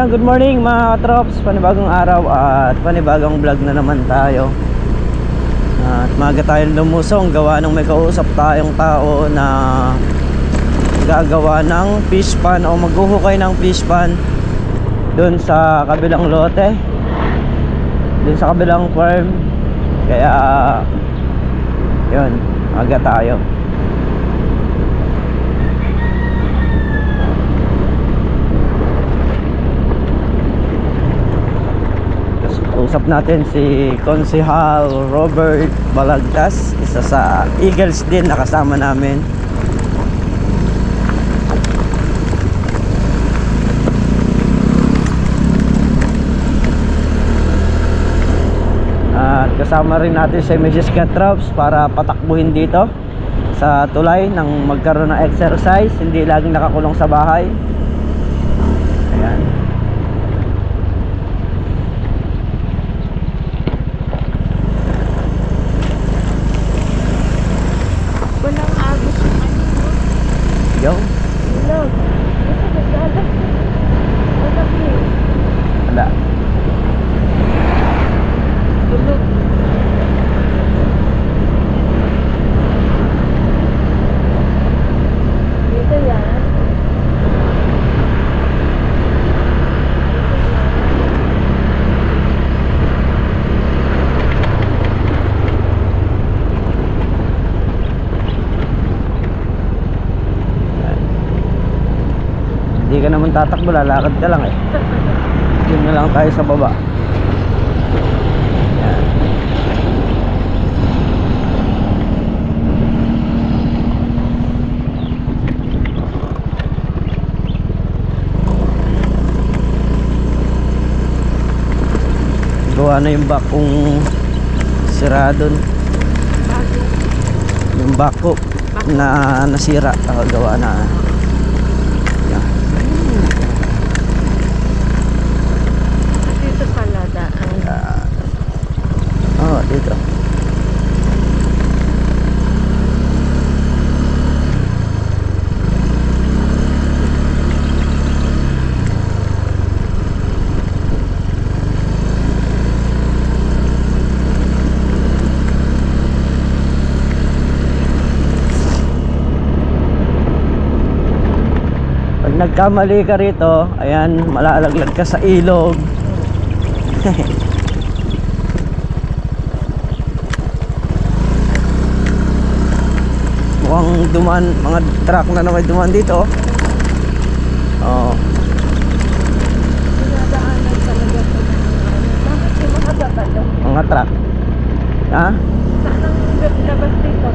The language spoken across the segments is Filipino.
Ayan, good morning mga katrops. Panibagong araw at panibagong vlog na naman tayo. At maaga tayong lumusong gawa ng may kausap tayong tao na gagawa ng fish pan o maghuhukay ng fish pan doon sa kabilang lote, doon sa kabilang farm. Kaya yun, maaga tayo. Usap natin si Konsehal Robert Balagtas, isa sa Eagles din na kasama namin. At kasama rin natin si Mrs. Katrops para patakbuhin dito sa tulay nang magkaroon ng exercise, hindi laging nakakulong sa bahay. Ayan. Yo. Ada. Dito yan. Hindi ka naman tatakbo, lalakad ka lang eh. Yun na lang tayo sa baba. Yan. Gawa na yung bakong sirado. Yung bako na nasira, gawa na. Dito. Pag nagkamali ka rito, ayan, malalaglag ka sa ilog. Mukhang dumaan, mga truck na naman dumaan dito. Oo. Dinadaanan talaga ito. Bakit yung mga babalo? Mga truck. Ha? Saan ang labas dito?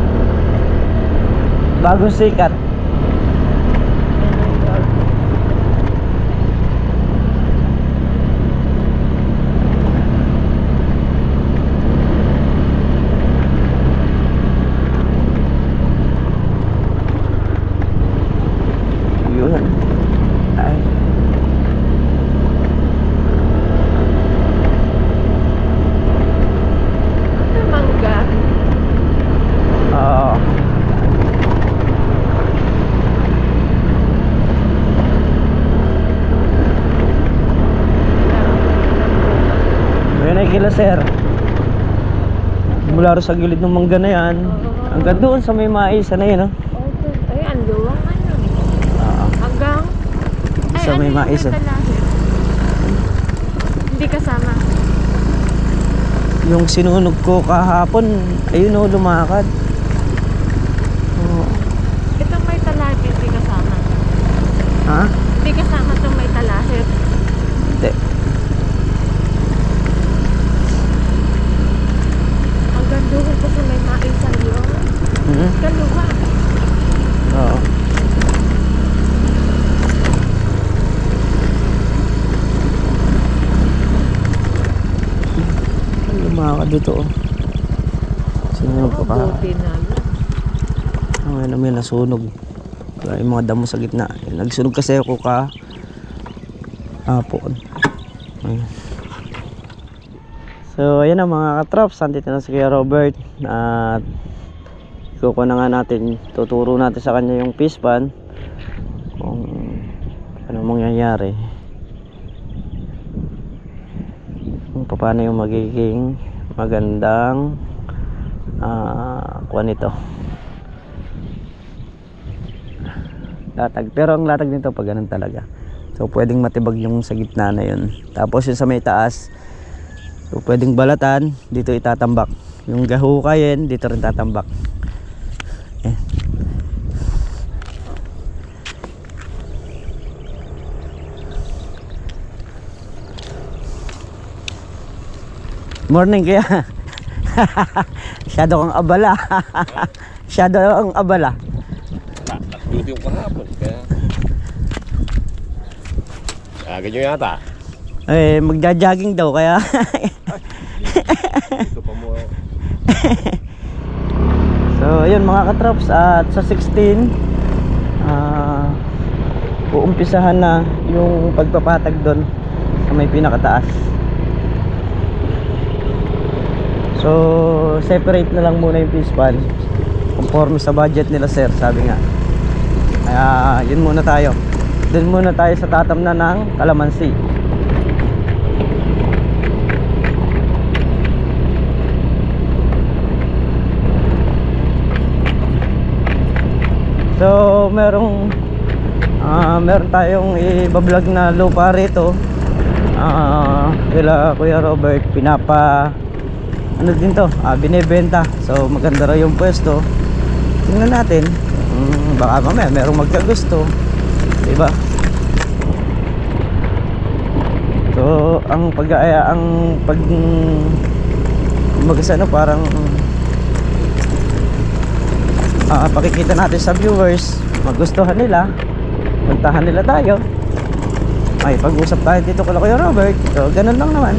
Bagong sikat. Kila sir, mula rin sa gilid ng mangga na yan hanggang doon sa may mais na yan. Ay, ang luwang ano. Hanggang sa may mais. Hindi kasama. Yung sinunog ko kahapon, ayun o, lumakad. Itong may talahib, hindi kasama. Ha? Hindi kasama itong may talahib. Hindi. Doon ko sa may maisan yun. Kaluwa. Oo. Lumakad dito oh. Sinunog ko pa. Ngayon naman nasunog. Kaya yung mga damo sa gitna. Nagsunog kasi ako hapon. Ayun. So ayan na mga katrops, andito na si Kuya Robert at kukuha na nga natin, tuturo natin sa kanya yung fish pan kung ano mangyayari. paano yung magiging magandang kuha nito, latag. Pero ang latag nito pag ganun talaga, so pwedeng matibag yung sa gitna na yun. Tapos yung sa may taas, so pwedeng balatan, dito itatambak. Yung gahukayin, dito rin tatambak. Morning kaya. Masyado kang abala. Masyado kang abala. Duty ko kahapon. Kaya ganyan yata. Eh, magja-jogging daw kaya. Dito pa mo. So, yun mga katrops, at sa 16 uumpisahan na yung pagpapatag doon sa may pinakataas. So, separate na lang muna yung pispan conforme sa budget nila sir, sabi nga. Kaya, yun muna tayo. Doon muna tayo sa tatamnan ng kalamansi. So, meron tayong i-vlog na lupa rito. Kila Kuya Robert, ano din to, binebenta. So maganda raw yung pwesto. Tingnan natin, baka mamaya merong magkagusto, diba? So ang ano, parang pakikita natin sa viewers, magustuhan nila, puntahan nila tayo, ay pag-usap tayo dito kay Kuya Robert. So ganun lang naman.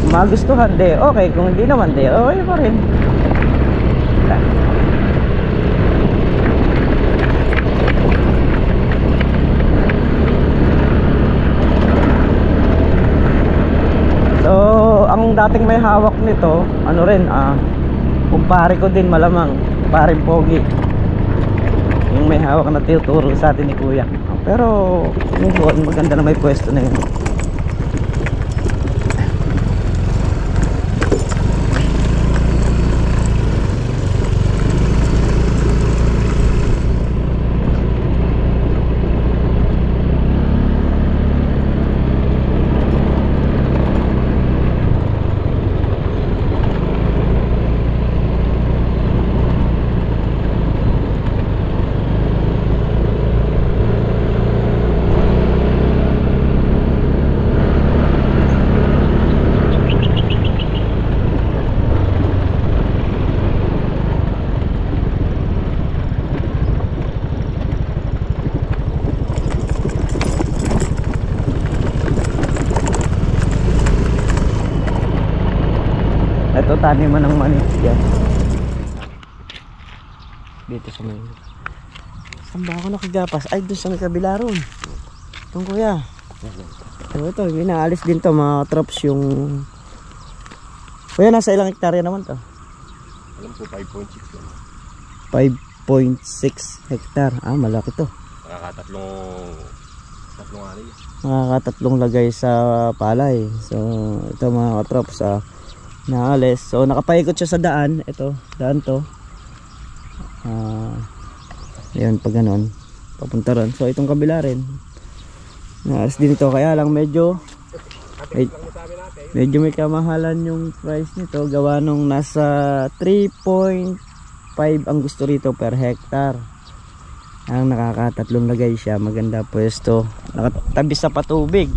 Magustuhan, de okay. Kung hindi naman, de okay pa rin. So ang dating may hawak nito, ano rin, kumpare ko din malamang, paring Pogi, yung may hawak na tuturo sa atin ni Kuya. Pero yung maganda na may pwesto na yun. Ito, taniman ng manis yan. Dito sa may, saan ba ako nakagapas? Ay, doon sa may kabila ron. Itong Kuya. So ito, inaalis din to mga trops yung... Kuya, nasa ilang hektarya naman to? Alam ko 5.6 yan. 5.6 hektar. Malaki to. Nakakatatlong lagay sa palay. So ito mga trops, naalis. So nakapaikot siya sa daan. Ito, daan to. Ayun, pag ganon papunta ron. So itong kabila rin naalis din ito. Kaya lang medyo may kamahalan yung price nito. Gawa nung nasa 3.5 ang gusto rito per hectare. Ang nakakatatlong lagay siya. Maganda pwesto. Nakatabi sa patubig.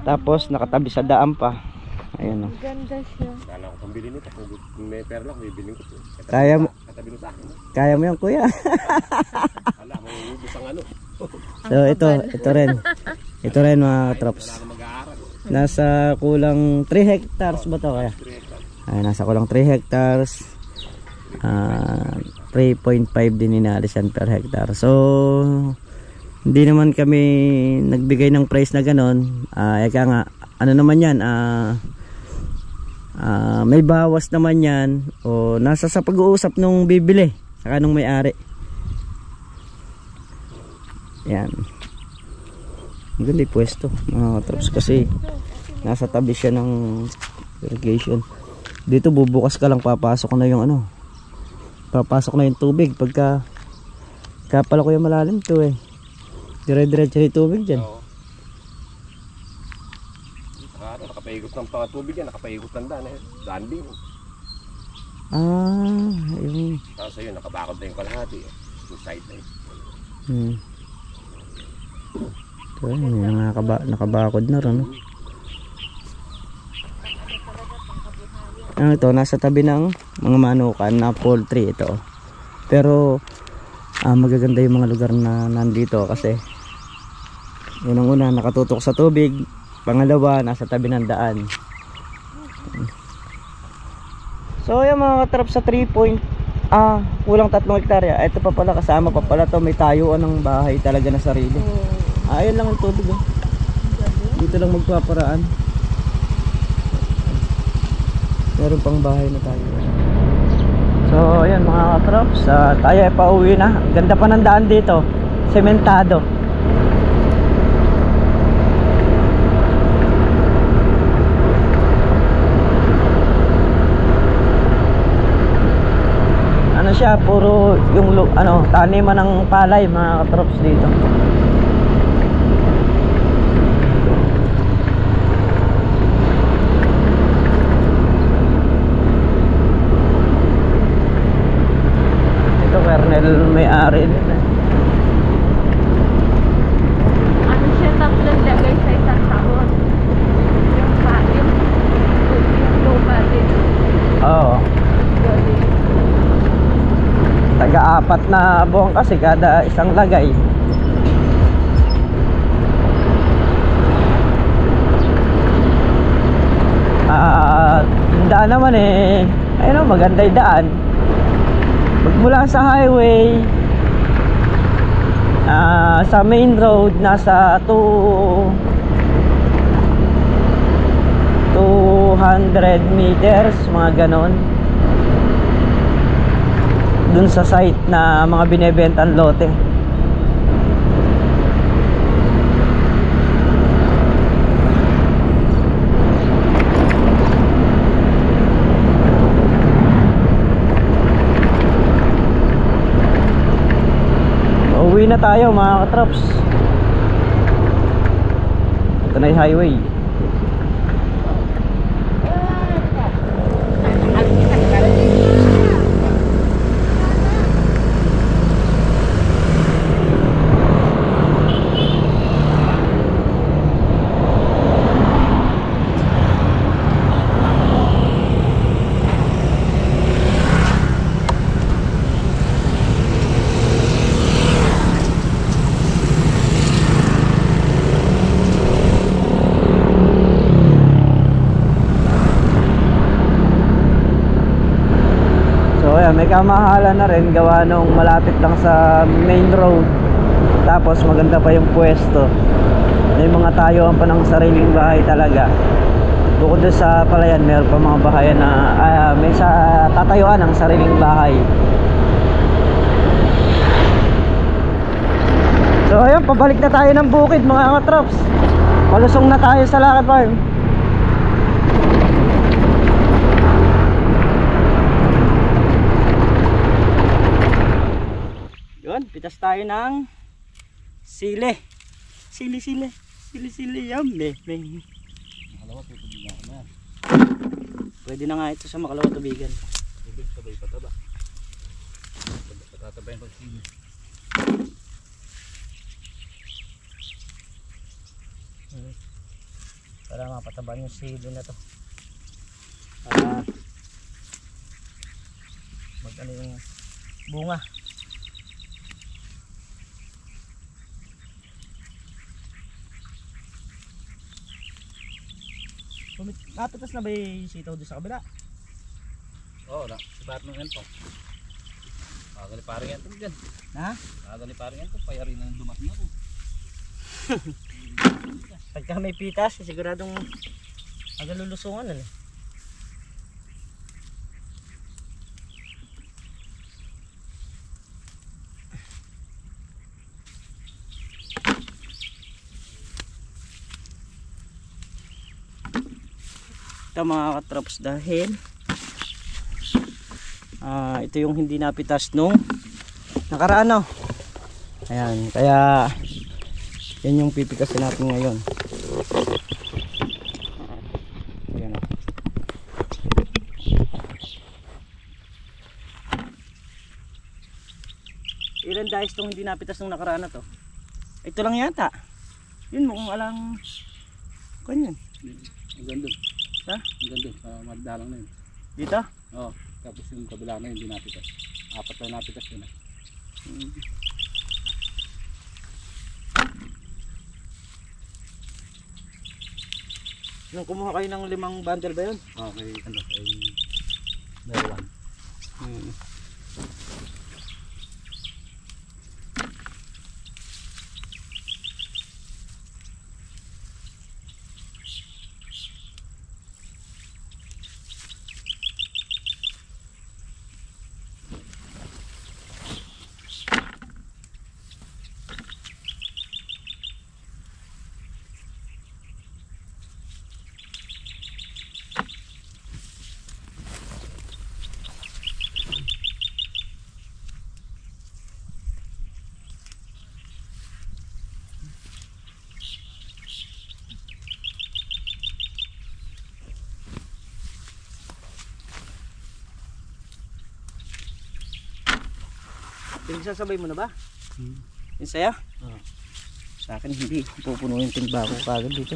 Tapos nakatabi sa daan pa. Ayun, ganda siya. Kala ko pambili nito. Kung may pera lang, bibili ko. Kaya mo, katabi sa akin. kaya mo yan Kuya. Wala, mauubos ang ano. So ito rin mga trops. Nasa kulang 3 hectares ba to Kaya? Ay, nasa kulang 3 hectares. 3.5 din inalisan per hectare. So hindi naman kami nagbigay ng price na ganon. Eka nga, ano naman yan, may bawas naman yan, o nasa sa pag-uusap nung bibili saka nung may-ari. Yan, maganda yung pwesto mga trops kasi Nasa tabi siya ng irrigation. Dito bubukas ka lang, papasok na yung ano. Papasok na yung tubig pagka kapala ko yung malalim to eh. Dire-diretso yung tubig dyan. Oo. Nakapaikot ng mga tubig yan, nakapaikot ng daan eh. Daan din. Ah, yun. Tapos ayun, nakabakod na yung kalahati eh. Yung side na yun. So, yun, nakabakod na rin. Ano ito, nasa tabi ng mga manukan na poultry ito. Pero magaganda yung mga lugar na nandito kasi unang-una nakatutok sa tubig, pangalawa nasa tabi ng daan. So yung mga katrap sa 3 point kulang 3 hektarya. Ito pa pala, kasama pa pala to, may tayuan ng bahay talaga na sarili. Ayun lang ang tubig oh. Dito lang magpaparaan. Meron pang bahay na tayo. So ayan mga katrops, tayo ay pauwi na. Ganda pa ng daan dito, sementado. Ano siya, puro yung taniman ng palay mga katrops dito. Kernel may-ari nila. Ano siya, tatlong lagay sa isang taon. Yung lupa din. Oo. Taga-4 na buwan kasi kada isang lagay. Yung daan naman eh, ayun o, maganda yung daan. Mula sa highway sa main road nasa 200 meters, mga ganon. Dun sa site na mga binebentang lote. Uwi na tayo mga katrops. Ito na yung highway. May kamahalan na rin gawa nung malapit lang sa main road. Tapos maganda pa yung pwesto. May mga tayuan pa ng sariling bahay talaga. Bukod doon sa palayan, meron pa mga bahayan na may tatayuan ng sariling bahay. So ayun, pabalik na tayo ng bukid mga katrops. Malusong na tayo sa Lucky Farm. Pitas tayo ng sili. Sili yummy. Pwede na nga ito sa Makalawa tubigan. Sabay pataba. Patatabayan ko sili. Para mapataban yung sili na to. Para mag-ano yung bunga. Napitas na ba yung sitaw doon sa kabila? Oo, sapat ng ento. Kagali parang ento dyan. Ha? Kagali parang ento, payari na dumating ako. Pagka may pitas, siguradong magalulusungan na. siya mga katraps dahil ito yung hindi napitas nung nakaraan, no? Ayan, kaya yan yung pipikasin natin ngayon. Ayan, oh. Ilan dahil itong hindi napitas nung nakaraan na to? Ito lang yata. Yun mo kung alang kanyan. Hanggang doon. Ha? Hanggang doon. Sa magdalang na yun. Dito? Oo. Tapos yung kabila na yun, hindi napitas. 4 na napitas yun. Nung kumuha kayo ng 5 bundle ba yun? Okay, ano, ay dalawan. Pinagsasabay mo na ba? Yung saya? Oo. Sa akin hindi. Pupuno yung timba ko kagad dito.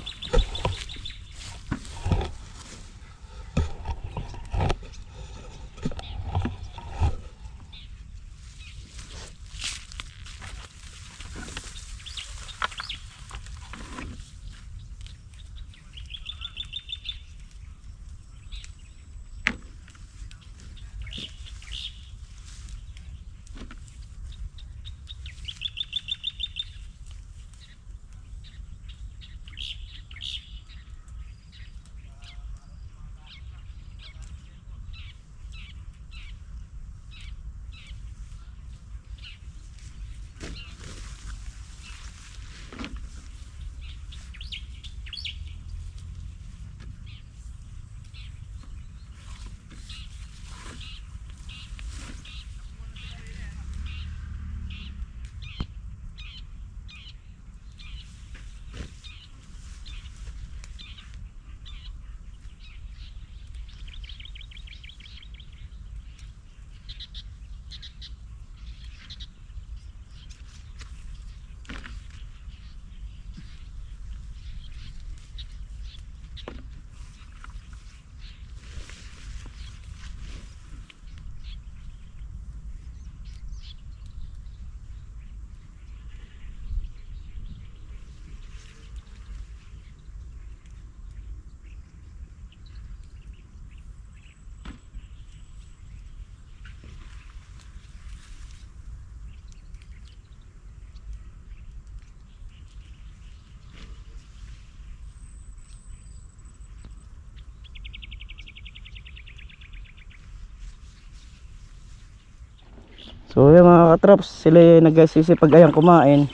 So yung mga katraps, sila yung nagsisipag ayang kumain.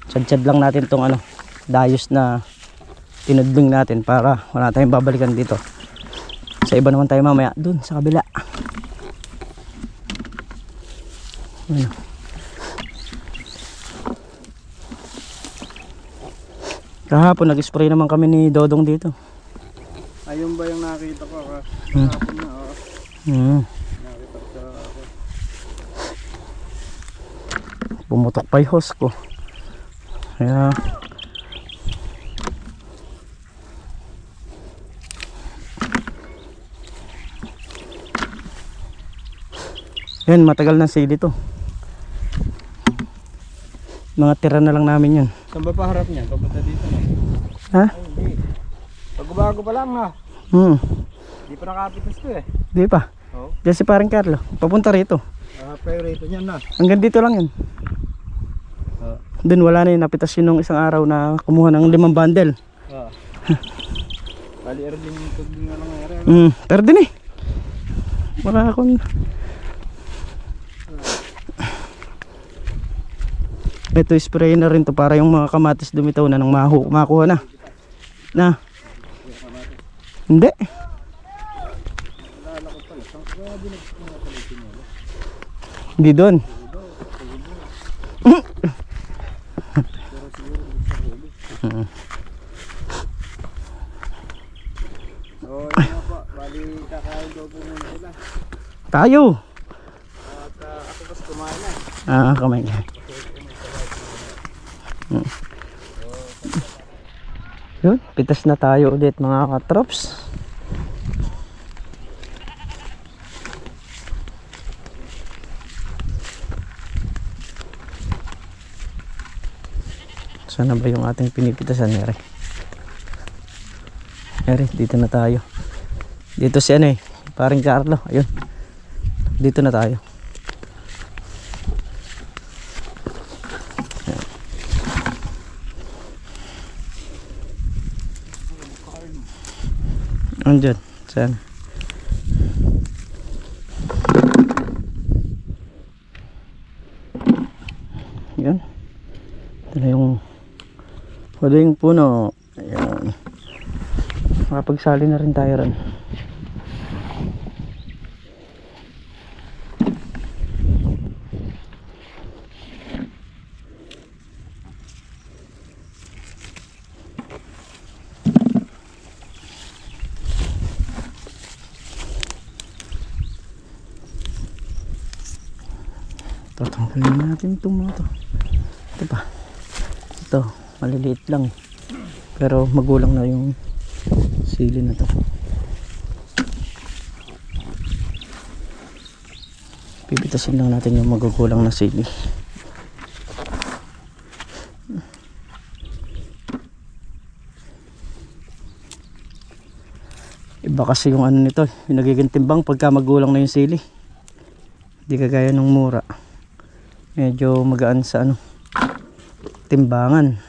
Tsad-tsad lang natin tong ano, dayos na tinudling natin para wala tayong babalikan dito. Sa iba naman tayo mamaya, dun sa kabila. Ano. Kahapon nag-spray naman kami ni Dodong dito. Ayun ba yung nakita ko? Hmm. Kahapon na, nakita ko sa ako. Pumutok pa yung hose ko. Kaya yan, matagal na sili to. Mga tira na lang namin yun. Saan ba paharap niya? Papunta dito na. Ha? Ay, hindi. Pagbago pa lang na. Hindi pa nakapitas to eh. Di pa. Oo. Diyan si parang Carlo. Papunta rito. Priority niyan na. Hanggang dito lang yun. Dun wala na yun. Napitas yun nung isang araw na kumuha ng 5 bundle. Bali, early yung tubig nga lang nangyari. Pero din eh. Wala akong... Ito spray na rin to para yung mga kamatis dumitaw na nang makuha na. Na. Hindi. Hindi doon. Oo, yun nga po. Bali, kakain daw po muna sila. Tayo. At ako kasi kumain na. Kamay. Yun, pitas na tayo ulit mga katrops. Sana ba yung ating pinipitasan, Ere? Ere, dito na tayo. Dito si ano eh, paring Carlo. Ayun. Dito na tayo. Andyan, sana. Yan. Ito na yung huling puno. Ayan. Makapagsali na rin tayo rin. Tatanggalin natin itong mga to. Ito pa. Ito, maliliit lang. Pero magulang na yung sili na to. Pipitasin lang natin yung magugulang na sili. Iba kasi yung ano nito, yung nagiging timbang pagka magulang na yung sili. Hindi kagaya ng mura. Medyo magaan sa ano, timbangan.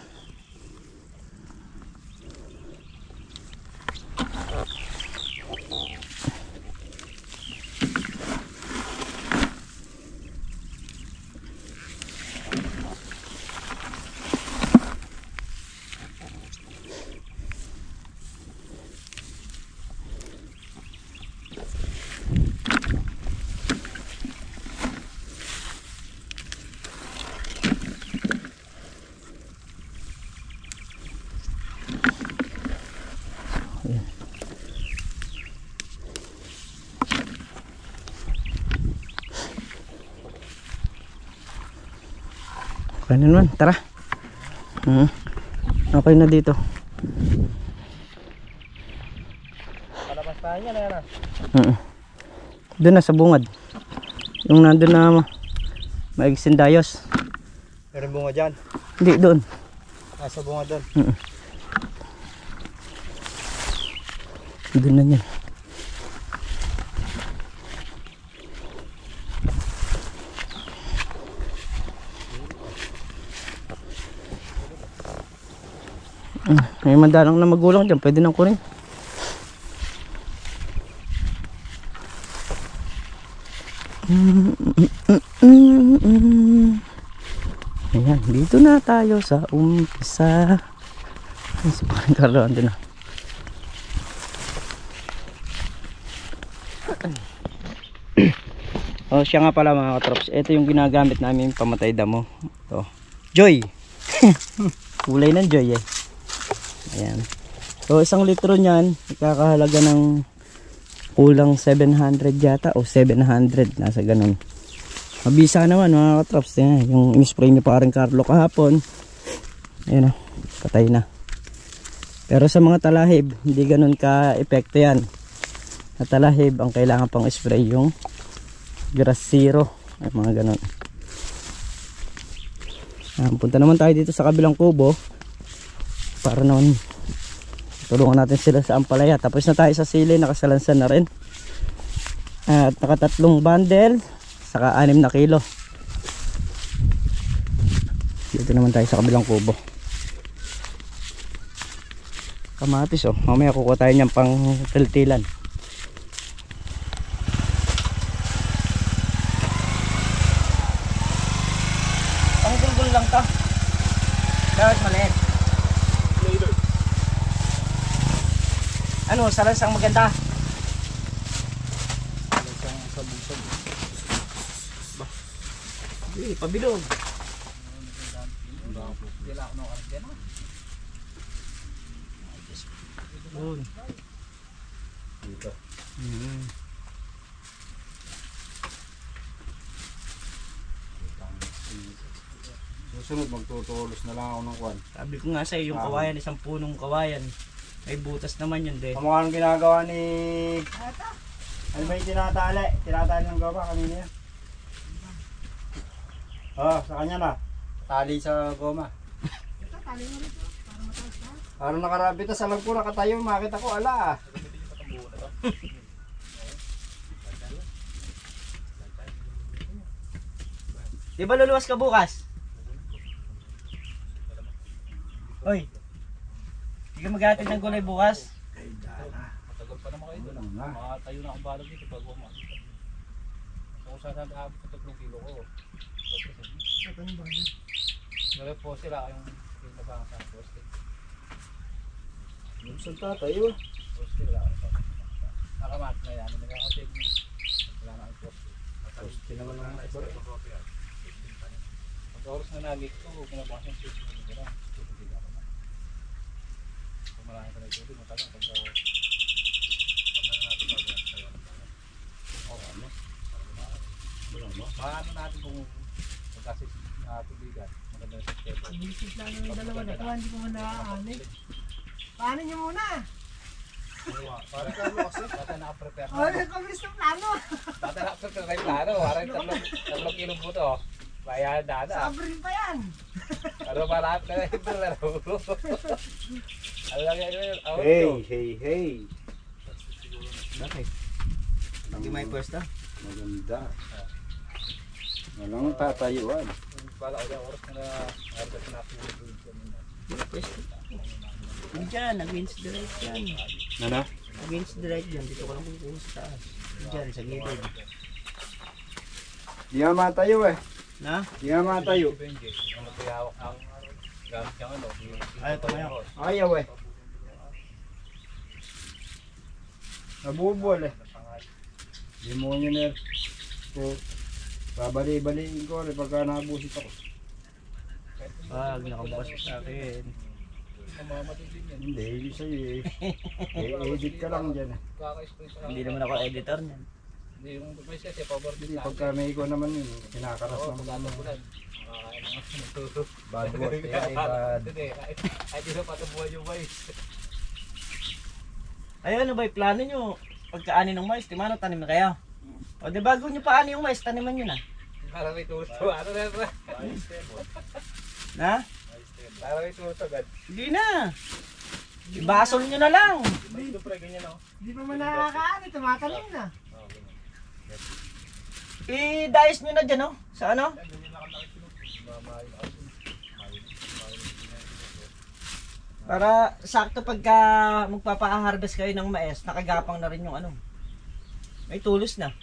Okay na naman, tara. Okay na dito. Palabas tayo niya na yan ah. Doon na sa bungad. Yung nandun na Maigsindayos. Meron bunga dyan. Hindi, doon. Sa bunga doon. Doon na yan. May mandalang na magulang dyan, pwede nang kunin. Ayan, dito na tayo sa umpisa. Si Parang Carlo andun na. Oh, siya nga pala mga katrops. Ito yung ginagamit namin pamatay damo. Ito. Joy! Kulay ng Joy eh. Ayan. So isang litro niyan ikakahalaga ng kulang 700 yata o 700, nasa ganun. Mabisa naman mga katrops. Yung in-spray ni Parang Carlo kahapon, ayan na, patay na. Pero sa mga talahib hindi ganun ka epekto yan. Sa talahib ang kailangan pang spray yung grass zero, ay mga ganun. Punta naman tayo dito sa kabilang kubo para naman tulungan natin sila sa ampalaya. Tapos na tayo sa sili, nakasalansan na rin. At nakatatlong bundle saka 6 na kilo. Dito naman tayo sa kabilang kubo. Kamatis oh, mamaya kukuha tayo niyang pang tiltilan. Pang gulgul lang to. Dapat maliit. Ano, salansang maganda. Sa Sige, pabilog. Dila ako ng karantena. Yun. Dito. Susunod magtutulos na lang ako ng kwan. Sabi ko nga sa'yo, yung kawayan, isang punong kawayan. May butas naman yun, de. Ang mga anong ginagawa ni... Ano ba yung tinatali? Tinatali ng gawa kanina yan. Sa kanya na. Tali sa goma. Ito, tali mo rito. Para mataas na. Parang nakarabit na sa lag ko, nakatayo, makita ko, ala. Di ba luluwas ka bukas? Hoy. Hindi ka maghatid ng gulay bukas? Matagal pa naman kayo doon. Ano na? Makatayo na akong balag dito pag umakas. Kung saan saan aabot sa 3 kilo ko. Ngayon po sila yung nabanga sa poste. Yung saan tatayo? Poste wala ako sa nakamat na yan. Nagkakatig mo. Wala na ang poste. Poste naman ang nakasara. Pag oras na nagit ko, kinabukas yung poste mo nila. Tutubig ako na. Kung marami ka na itubig, matagal pag natin paano natin kung magkasis na tubigan, maganda na sistema. Bisit lang yung dalawa na to, hindi ko mo naaani. Paano nyo muna? Para ka mo kasi, bata naka-prepare Oh, na. nagpabilis ng plano. Bata naka-prepare na yung plano, parang 3 kilo po to. Bayan dada. Sabrin pa yan. Ano ba lahat na ito laro? Ano lang yan? Hey. Bakit? Hindi may pwesto? Maganda. Walang tatayuan. Bala ko yung oras na harvest na pinag-uwid kami na. Pwesto. Hindi dyan, against the right yan. Ano? Against the right yan, dito ko lang kukuha sa taas. Dyan, sa gilid. Di nga matayo eh. Na? Di nga matayo. Si Benji, yung nagpayawak ang gamit niyang ano. Ay, ito ngayon. Ayaw eh. Nabubol eh. Demonyo na yun. So, babali-baliin ko rin pagka nabusit ako. Wag, nakabukas sa akin. Mamamatid din yan. Hindi, hindi sa'yo eh. Edit ka lang dyan eh. Kaka-spray pa. Hindi naman ako editor niyan. Hindi, yung may siya, pabor din Hindi, sa pagka may ko naman yun, kinakaras Oo, naman pagkatang naman. bulan. Makakain naman. Bad boy, kaya ay bad. Hindi, ay di na patubuhan yung mais. Ay, ano ba yung plano nyo? Pagkaani ng mais, timano tanim na kayo? O di bago nyo paani yung mais, taniman nyo na. Para may tuto. Ano na ba? Na? Para may tuto, God. Hindi na. Ibasol nyo na lang. Ito pre, ganyan ako. Hindi pa man nakakaani, tumatalim na. I-dice nyo na dyan, oh. Sa ano? Para sakto pagka magpapa-harvest kayo ng mais, nakagapang na rin yung ano. May tulos na.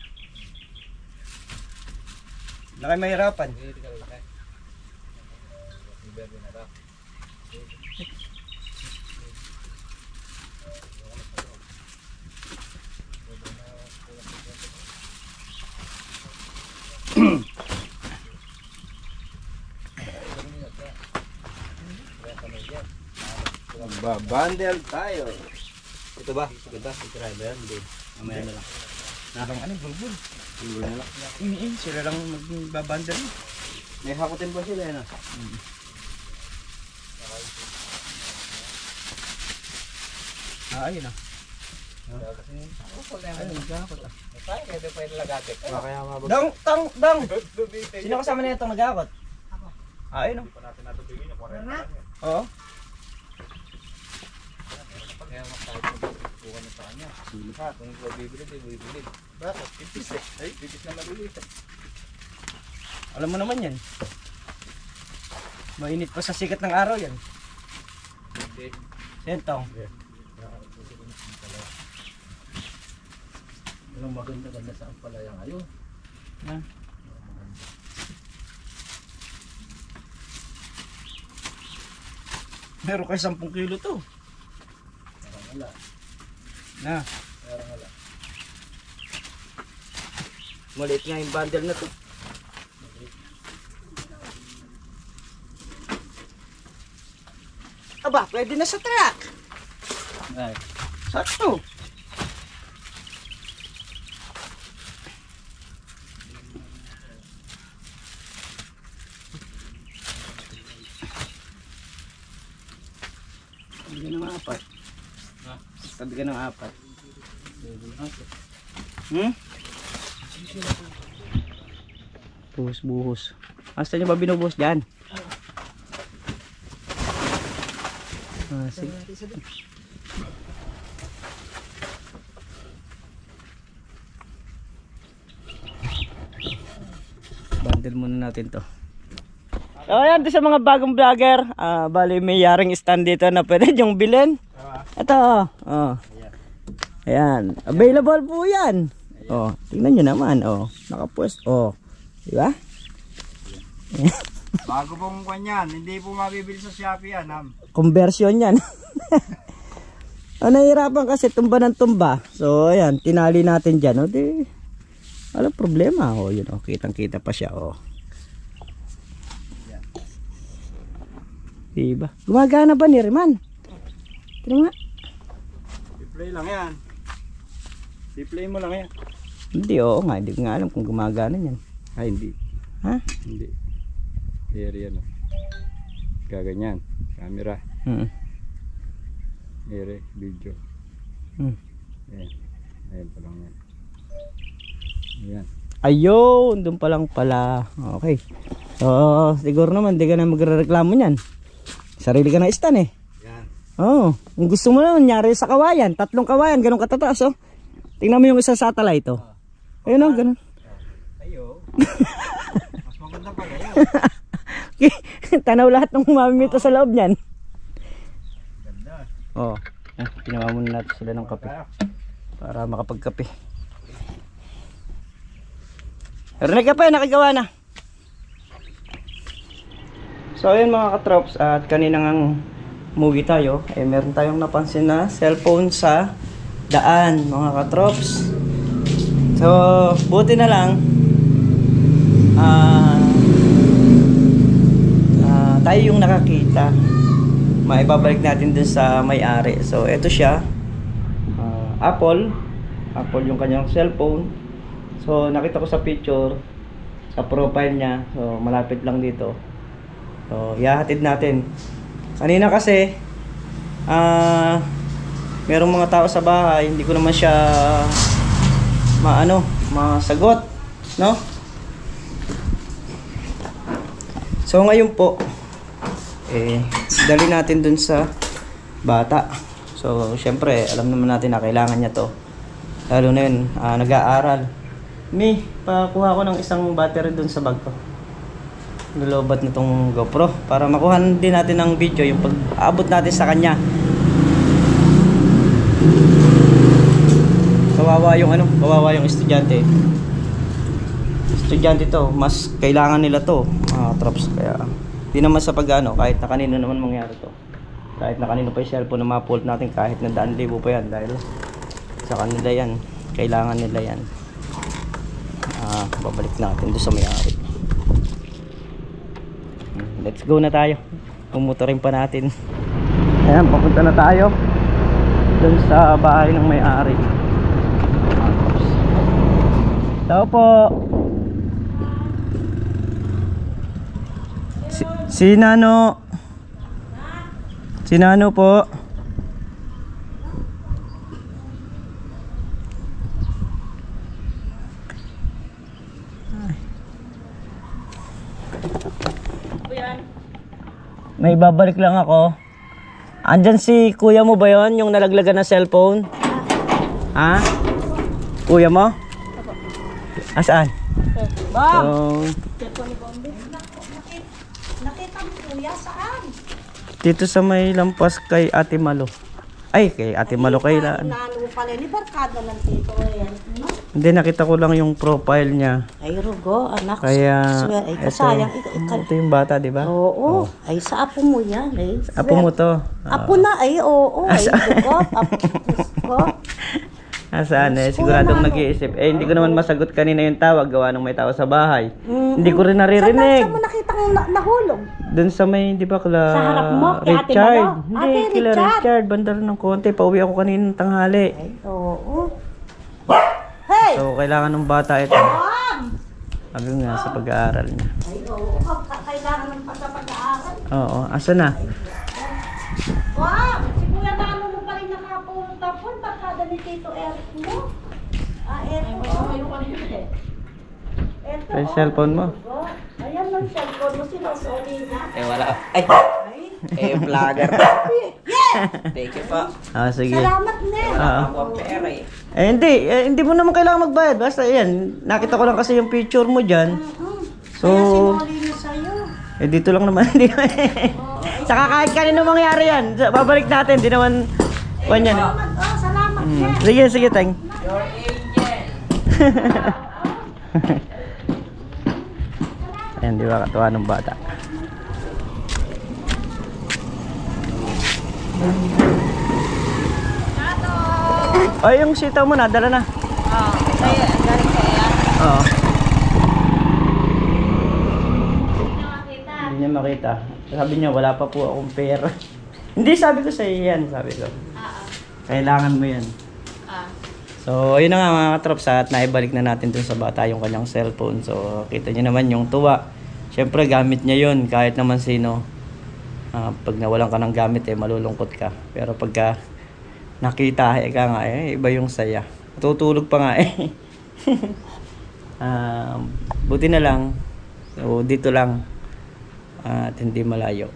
Na kayo mahirapan. Hindi ka rin eh. Ibebe na daw. Babandel tayo. Ito ba? Ganda, ito driver yan. Hindi. Mamaya na lang. Nakang ano, bulbul. Siguro na lang. Sila lang magbabanda rin. May hakutin ba sila yan ah? Ayun ah. Kasi, ukol na Ayun, yan. nagkakot ah. Masaya, pwede pa yung lagatik. Kaya mabag... Dang! Sino kasama na itong nagkakot? Ako. Ayun oh. Hindi pa natin natubigin yung 40 Wala. Oo. Kaya makahit mo bukan na sa kanya. Ha, kung ikaw bibili, di bibili. Bakit? Pipis eh. Ay, pipis na mabili. Alam mo naman yan. Mainit pa sa sikat ng araw yan. Hindi. Sentong. Anong maganda-ganda sa ampalaya ngayon? Ha? Meron kayo 10 kilo to. Parang wala. Na. Parang wala. Maliit nga yung bundle na to. Aba, pwede na sa truck. Ay. Sakto. Sabi ka ng apat. Sabi ka ng apat. Buhos-buhos. Asa nyo ba binubuhos dyan? Sige. Bundle muna natin to. So ayan, sa mga bagong vlogger, bali may yaring stand dito na pwede yung bilhin. Ito, oh. Ayan, available po yan. Oh, tingnan nyo naman, oh. Nakapwes, oh. Diba? Bago pong kanyan, hindi po mabibili sa Shopee yan, ma'am. Conversion yan. Nahihirapan kasi tumba ng tumba. So ayan, tinali natin dyan. O di, walang problema. O yun, o, kitang kita pa siya. O. Diba? Gumagana ba ni Riman? Tignan nga. I-play lang yan. I-play mo lang yan. Hindi, oo nga. Hindi ko nga alam kung gumagana yan. Ay, hindi. Ha? Hindi. Area no. Gaganyan. Camera. Area. Video. Ayan. Ayan pa lang yan. Ayan. Ayun, doon pa lang pala. Okay. So, siguro naman, di ka na magre-reklamo niyan. Sarili ka na stand eh. Yan. Oo. Kung gusto mo naman, nyari sa kawayan. 3 kawayan, ganun katataas oh. Tingnan mo yung isang satellite oh. Ayun oh, ganun. Ayo. Mas maganda pala yun. Tanaw lahat ng mamimita sa loob niyan. Ganda. Oo. Pinawa muna natin sila ng kape. Para makapagkape. Pero nagkape, nakagawa na. So ayun mga katrops, at kanina ngang movie tayo, eh meron tayong napansin na cellphone sa daan mga katrops. So buti na lang tayo yung nakakita. Maibabalik natin dun sa may-ari. So ito siya, Apple yung kanyang cellphone. So nakita ko sa picture, sa profile niya, so malapit lang dito. So, ihahatid natin. Kanina kasi, merong mga tao sa bahay, hindi ko naman siya masagot, no? So, ngayon po, dali natin dun sa bata. So, syempre, alam naman natin na kailangan niya to. Lalo na yun, nag-aaral. May, pakuha ko ng isang battery dun sa bag ko. Nilobat na tong GoPro para makuha din natin ng video yung pag-abot natin sa kanya. Kawawa yung estudyante. Estudyante to, mas kailangan nila to, mga trops. Kaya di naman sa pag-ano, kahit na kanino naman mangyari to. Kahit na kanino pa yung cellphone na ma-fault natin, kahit na 100,000 pa yan, dahil sa kanila yan, kailangan nila yan. Babalik natin doon sa may-ari. Let's go na tayo. Pumutorin pa natin. Ayan, papunta na tayo dun sa bahay ng may-ari. Tao po. Si Nano. Si Nano po. May babalik lang ako. Andyan si kuya mo ba yon, yung nalaglagan ng cellphone? Ha? Kuya mo? Asaan? So, Nakita mo kuya saan? dito sa may lampas kay Ate Malo. Ay, kay Ate Malo kailan? Nalo pala ni barkada ng tito yan. Hindi, nakita ko lang yung profile niya. Ay rugo, anak. Kaya, Swear, ay kasayang. ito yung bata, di ba? Oo. Ay sa apo mo yan. Ay, Apo mo to. apo na ay, oo. Ay, rugo. Apo ko. Nasaan eh, siguradong nag-iisip. Eh, hindi ko naman masagot kanina yung tawag, gawa ng may tao sa bahay. Hindi ko rin naririnig. Saan mo nakita kong nahulog? Doon sa may, di ba, kila Sa harap mo, kay Ate Richard. Malo? Hindi, Ate kila Richard. Richard. Banda rin ng konti. Pauwi ako kaninang tanghali. Oo. Hey! So, kailangan ng bata ito. Mom! Sabi ko nga, sa pag-aaral niya. Ay, oo. Kailangan ng pag-aaral. Oo, asa na? Wow! Si Kuya Mano mo pa rin nakapunta po. Barkada ni Tito Eric mo. Eto. Eto. Ay, cellphone mo? Ayan lang cellphone mo. Sinusuli na. Eh, wala. Ay! Eh, vlogger. Thank you po. Ah, sige. Salamat, Nel. Oo. Ako ang pera eh. Hindi mo naman kailangan magbayad. Basta yan, nakita ko lang kasi yung picture mo dyan. So, Kaya sinuli niya sa'yo. eh dito lang naman. Saka kahit kanino mangyari yan, babalik natin. Di naman, kwan yan. Salamat, Nel. Sige, sige, thank. Your angel. Ayan, di ba katuwa ng bata. Ay, yung sitaw mo nadala na. Oo. Kaya, ang galing kaya. Oo. Hindi niya makita. Sabi niya, wala pa po akong pera. Hindi, sabi ko sa iyo yan, sabi ko. Kailangan mo yan. So, ayun na nga mga katrops, at naibalik na natin dun sa bata yung kanyang cellphone. So, kita niyo naman yung tuwa. Siyempre, gamit niya yun kahit naman sino. Pag nawalan ka ng gamit, eh, malulungkot ka. Pero pagka nakita, nga, iba yung saya. Tutulog pa nga eh. Buti na lang. So, dito lang. At hindi malayo.